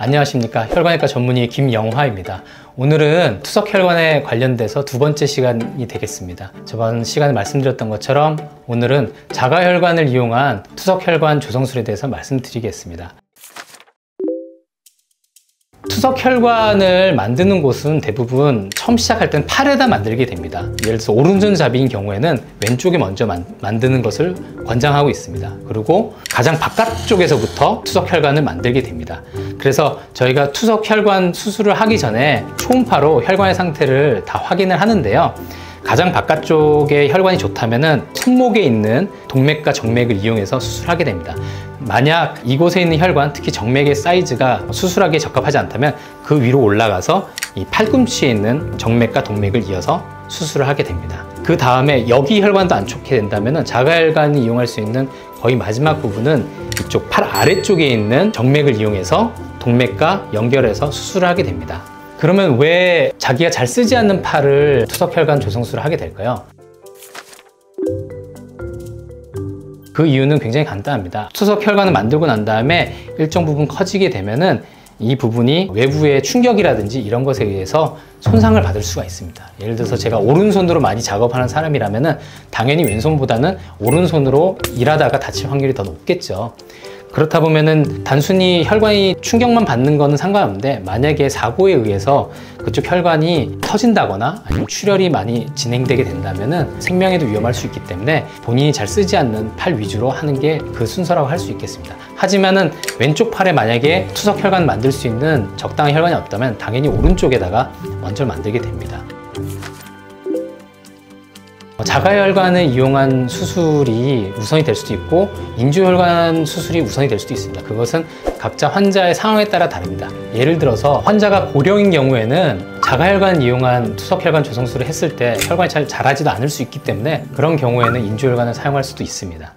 안녕하십니까. 혈관외과 전문의 김영화입니다. 오늘은 투석혈관에 관련돼서 두 번째 시간이 되겠습니다. 저번 시간에 말씀드렸던 것처럼 오늘은 자가혈관을 이용한 투석혈관 조성술에 대해서 말씀드리겠습니다. 투석혈관을 만드는 곳은 대부분 처음 시작할 땐 팔에다 만들게 됩니다. 예를 들어서 오른손잡이인 경우에는 왼쪽에 먼저 만드는 것을 권장하고 있습니다. 그리고 가장 바깥쪽에서부터 투석혈관을 만들게 됩니다. 그래서 저희가 투석혈관 수술을 하기 전에 초음파로 혈관의 상태를 다 확인을 하는데요. 가장 바깥쪽에 혈관이 좋다면 손목에 있는 동맥과 정맥을 이용해서 수술하게 됩니다. 만약 이곳에 있는 혈관, 특히 정맥의 사이즈가 수술하기에 적합하지 않다면 그 위로 올라가서 이 팔꿈치에 있는 정맥과 동맥을 이어서 수술을 하게 됩니다. 그 다음에 여기 혈관도 안 좋게 된다면 자가혈관이 이용할 수 있는 거의 마지막 부분은 이쪽 팔 아래쪽에 있는 정맥을 이용해서 동맥과 연결해서 수술을 하게 됩니다. 그러면 왜 자기가 잘 쓰지 않는 팔을 투석혈관 조성술을 하게 될까요? 그 이유는 굉장히 간단합니다. 투석혈관을 만들고 난 다음에 일정 부분 커지게 되면은 이 부분이 외부의 충격이라든지 이런 것에 의해서 손상을 받을 수가 있습니다. 예를 들어서 제가 오른손으로 많이 작업하는 사람이라면은 당연히 왼손보다는 오른손으로 일하다가 다칠 확률이 더 높겠죠. 그렇다 보면은 단순히 혈관이 충격만 받는 거는 상관없는데 만약에 사고에 의해서 그쪽 혈관이 터진다거나 아니면 출혈이 많이 진행되게 된다면은 생명에도 위험할 수 있기 때문에 본인이 잘 쓰지 않는 팔 위주로 하는 게 그 순서라고 할 수 있겠습니다. 하지만은 왼쪽 팔에 만약에 투석혈관 만들 수 있는 적당한 혈관이 없다면 당연히 오른쪽에다가 먼저 만들게 됩니다. 자가혈관을 이용한 수술이 우선이 될 수도 있고 인조혈관 수술이 우선이 될 수도 있습니다. 그것은 각자 환자의 상황에 따라 다릅니다. 예를 들어서 환자가 고령인 경우에는 자가혈관을 이용한 투석혈관 조성술을 했을 때 혈관이 잘 자라지도 않을 수 있기 때문에 그런 경우에는 인조혈관을 사용할 수도 있습니다.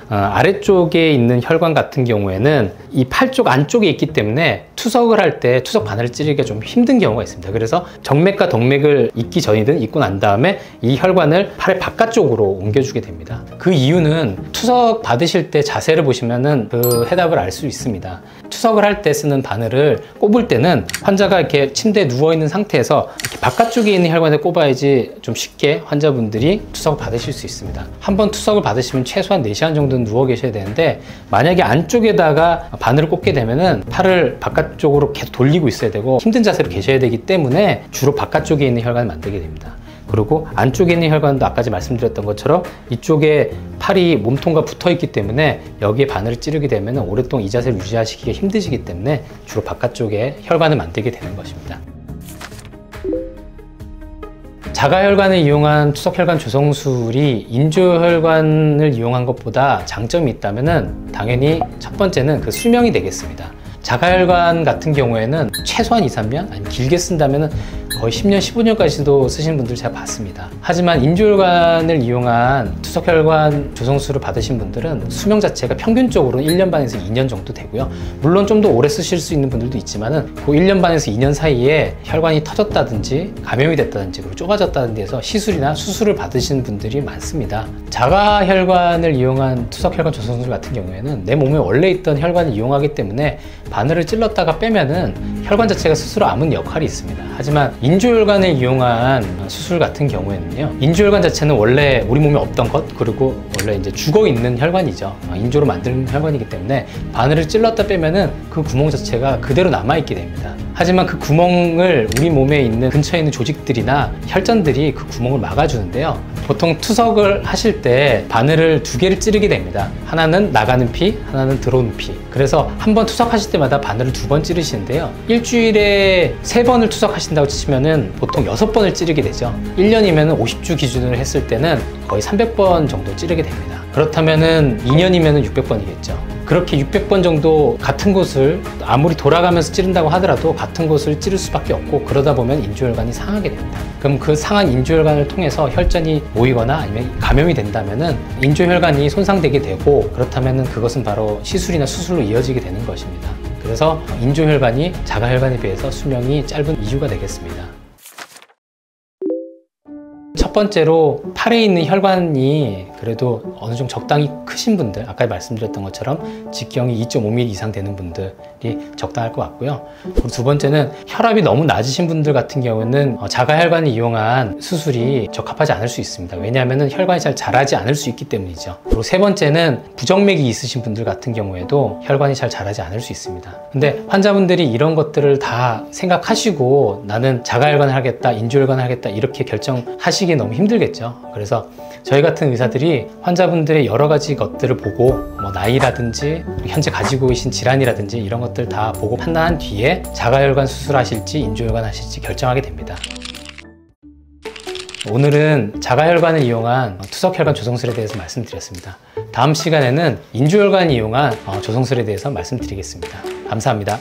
아래쪽에 있는 혈관 같은 경우에는 이 팔 쪽 안쪽에 있기 때문에 투석을 할 때 투석 바늘을 찌르기가 좀 힘든 경우가 있습니다. 그래서 정맥과 동맥을 잇기 전이든 잇고 난 다음에 이 혈관을 팔의 바깥쪽으로 옮겨주게 됩니다. 그 이유는 투석 받으실 때 자세를 보시면은 그 해답을 알 수 있습니다. 투석을 할 때 쓰는 바늘을 꼽을 때는 환자가 이렇게 침대에 누워있는 상태에서 이렇게 바깥쪽에 있는 혈관에 꼽아야지 좀 쉽게 환자분들이 투석을 받으실 수 있습니다. 한번 투석을 받으시면 최소한 4시간 정도는 누워 계셔야 되는데 만약에 안쪽에다가 바늘을 꽂게 되면은 팔을 바깥쪽으로 계속 돌리고 있어야 되고 힘든 자세로 계셔야 되기 때문에 주로 바깥쪽에 있는 혈관을 만들게 됩니다. 그리고 안쪽에 있는 혈관도 아까 말씀드렸던 것처럼 이쪽에 팔이 몸통과 붙어 있기 때문에 여기에 바늘을 찌르게 되면 오랫동안 이 자세를 유지하시기가 힘드시기 때문에 주로 바깥쪽에 혈관을 만들게 되는 것입니다. 자가혈관을 이용한 투석혈관 조성술이 인조혈관을 이용한 것보다 장점이 있다면 당연히 첫 번째는 그 수명이 되겠습니다. 자가혈관 같은 경우에는 최소한 2, 3년 아니면 길게 쓴다면 거의 10년, 15년까지도 쓰시는 분들 제가 봤습니다. 하지만 인조혈관을 이용한 투석혈관 조성술을 받으신 분들은 수명 자체가 평균적으로 1년 반에서 2년 정도 되고요. 물론 좀 더 오래 쓰실 수 있는 분들도 있지만은 그 1년 반에서 2년 사이에 혈관이 터졌다든지 감염이 됐다든지 그리고 좁아졌다든지 해서 시술이나 수술을 받으시는 분들이 많습니다. 자가혈관을 이용한 투석혈관 조성술 같은 경우에는 내 몸에 원래 있던 혈관을 이용하기 때문에 바늘을 찔렀다가 빼면은 혈관 자체가 스스로 아문 역할이 있습니다. 하지만 인조혈관을 이용한 수술 같은 경우에는요, 인조혈관 자체는 원래 우리 몸에 없던 것, 그리고 원래 이제 죽어 있는 혈관이죠. 인조로 만든 혈관이기 때문에 바늘을 찔렀다 빼면은 그 구멍 자체가 그대로 남아있게 됩니다. 하지만 그 구멍을 우리 몸에 있는 근처에 있는 조직들이나 혈전들이 그 구멍을 막아주는데요. 보통 투석을 하실 때 바늘을 2개를 찌르게 됩니다. 하나는 나가는 피, 하나는 들어오는 피. 그래서 한번 투석하실 때마다 바늘을 2번 찌르시는데요. 일주일에 3번을 투석하신다고 치면은 보통 6번을 찌르게 되죠. 1년이면 50주 기준으로 했을 때는 거의 300번 정도 찌르게 됩니다. 그렇다면은 2년이면 600번이겠죠. 그렇게 600번 정도 같은 곳을 아무리 돌아가면서 찌른다고 하더라도 같은 곳을 찌를 수밖에 없고 그러다 보면 인조혈관이 상하게 됩니다. 그럼 그 상한 인조혈관을 통해서 혈전이 모이거나 아니면 감염이 된다면은 인조혈관이 손상되게 되고 그렇다면은 그것은 바로 시술이나 수술로 이어지게 되는 것입니다. 그래서 인조혈관이 자가혈관에 비해서 수명이 짧은 이유가 되겠습니다. 첫 첫 번째로 팔에 있는 혈관이 그래도 어느 정도 적당히 크신 분들, 아까 말씀드렸던 것처럼 직경이 2.5mm 이상 되는 분들이 적당할 것 같고요. 그리고 두 번째는 혈압이 너무 낮으신 분들 같은 경우는 자가혈관을 이용한 수술이 적합하지 않을 수 있습니다. 왜냐하면 혈관이 잘 자라지 않을 수 있기 때문이죠. 그리고 세 번째는 부정맥이 있으신 분들 같은 경우에도 혈관이 잘 자라지 않을 수 있습니다. 근데 환자분들이 이런 것들을 다 생각하시고 나는 자가혈관을 하겠다, 인조혈관을 하겠다 이렇게 결정하시기 너무 힘들겠죠. 그래서 저희 같은 의사들이 환자분들의 여러 가지 것들을 보고 나이라든지 현재 가지고 계신 질환이라든지 이런 것들 다 보고 판단한 뒤에 자가혈관 수술하실지 인조혈관 하실지 결정하게 됩니다. 오늘은 자가혈관을 이용한 투석혈관 조성술에 대해서 말씀드렸습니다. 다음 시간에는 인조혈관을 이용한 조성술에 대해서 말씀드리겠습니다. 감사합니다.